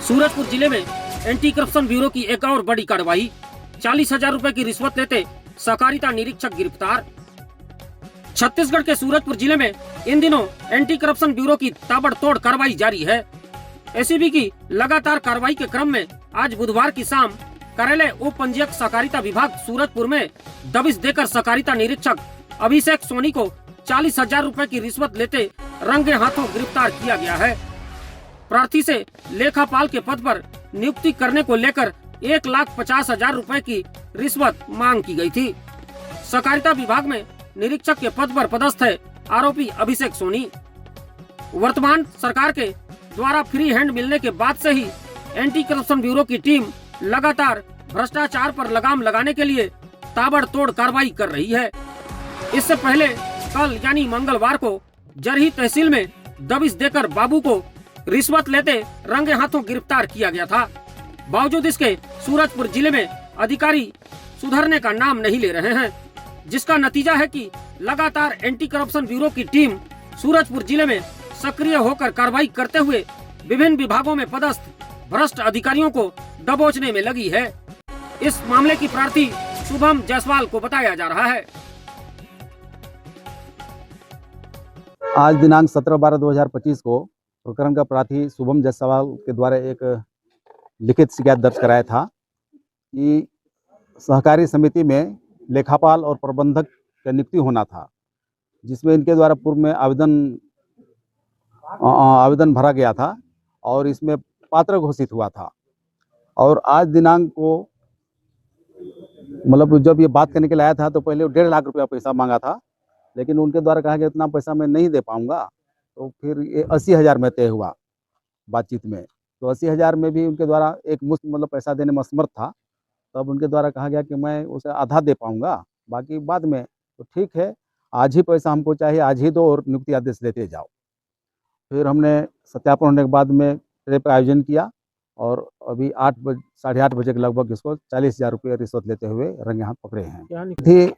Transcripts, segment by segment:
सूरजपुर जिले में anti corruption bureau की एक और बड़ी कार्रवाई। 40,000 रुपए की रिश्वत लेते सहकारिता निरीक्षक गिरफ्तार। छत्तीसगढ़ के सूरजपुर जिले में इन दिनों एंटी करप्शन ब्यूरो की ताबड़तोड़ कार्रवाई जारी है। एसीबी की लगातार कार्रवाई के क्रम में आज बुधवार की शाम कार्यालय उप पंजीयक सहकारिता विभाग सूरजपुर में दबिश देकर सहकारिता निरीक्षक अभिषेक सोनी को 40,000 रुपए की रिश्वत लेते रंगे हाथों गिरफ्तार किया गया है। प्रार्थी से लेखापाल के पद पर नियुक्ति करने को लेकर 1,50,000 रुपए की रिश्वत मांग की गई थी। सहकारिता विभाग में निरीक्षक के पद पर पदस्थ है आरोपी अभिषेक सोनी। वर्तमान सरकार के द्वारा फ्री हैंड मिलने के बाद से ही एंटी करप्शन ब्यूरो की टीम लगातार भ्रष्टाचार पर लगाम लगाने के लिए ताबड़तोड़ कार्रवाई कर रही है। इससे पहले कल यानी मंगलवार को जरही तहसील में दबिश देकर बाबू को रिश्वत लेते रंगे हाथों गिरफ्तार किया गया था। बावजूद इसके सूरजपुर जिले में अधिकारी सुधरने का नाम नहीं ले रहे हैं, जिसका नतीजा है कि लगातार एंटी करप्शन ब्यूरो की टीम सूरजपुर जिले में सक्रिय होकर कार्रवाई करते हुए विभिन्न विभागों में पदस्थ भ्रष्ट अधिकारियों को दबोचने में लगी है। इस मामले की प्रार्थी शुभम जायसवाल को बताया जा रहा है। आज दिनांक 17/12/2025 को प्रकरण का प्रार्थी शुभम जायसवाल के द्वारा एक लिखित शिकायत दर्ज कराया था कि सहकारी समिति में लेखापाल और प्रबंधक का नियुक्ति होना था, जिसमें इनके द्वारा पूर्व में आवेदन भरा गया था और इसमें पात्र घोषित हुआ था। और आज दिनांक को मतलब जब ये बात करने के लिए आया था तो पहले 1.5 लाख रुपया पैसा मांगा था, लेकिन उनके द्वारा कहा गया इतना पैसा मैं नहीं दे पाऊंगा, तो फिर ये 80,000 में तय हुआ बातचीत में। तो 80,000 में भी उनके द्वारा एक मुश्त मतलब पैसा देने में असमर्थ था। तब उनके द्वारा कहा गया कि मैं उसे आधा दे पाऊंगा, बाकी बाद में। तो ठीक है, आज ही पैसा हमको चाहिए, आज ही दो और नियुक्ति आदेश देते जाओ। फिर हमने सत्यापन होने के बाद में ट्रेप का आयोजन किया और अभी 8-8:30 बजे के लगभग इसको 40,000 रुपये रिश्वत लेते हुए रंगे हाथ पकड़े हैं। थी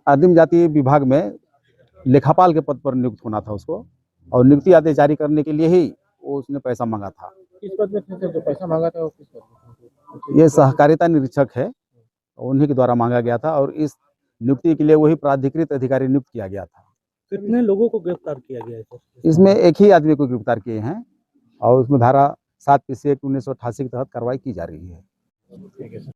आदिम जाति विभाग में लेखापाल के पद पर नियुक्त होना था उसको, और नियुक्ति आदेश जारी करने के लिए ही वो उसने पैसा मांगा था। किस पद में थे जो पैसा मांगा था? किस पद में? ये सहकारिता निरीक्षक है, उन्हीं के द्वारा मांगा गया था और इस नियुक्ति के लिए वही प्राधिकृत अधिकारी नियुक्त किया गया था। कितने लोगों को गिरफ्तार किया गया है सर? इसमें एक ही आदमी को गिरफ्तार किए हैं और उसमें धारा 7 PC 1988 के तहत कार्रवाई की जा रही है। ठीक है सर।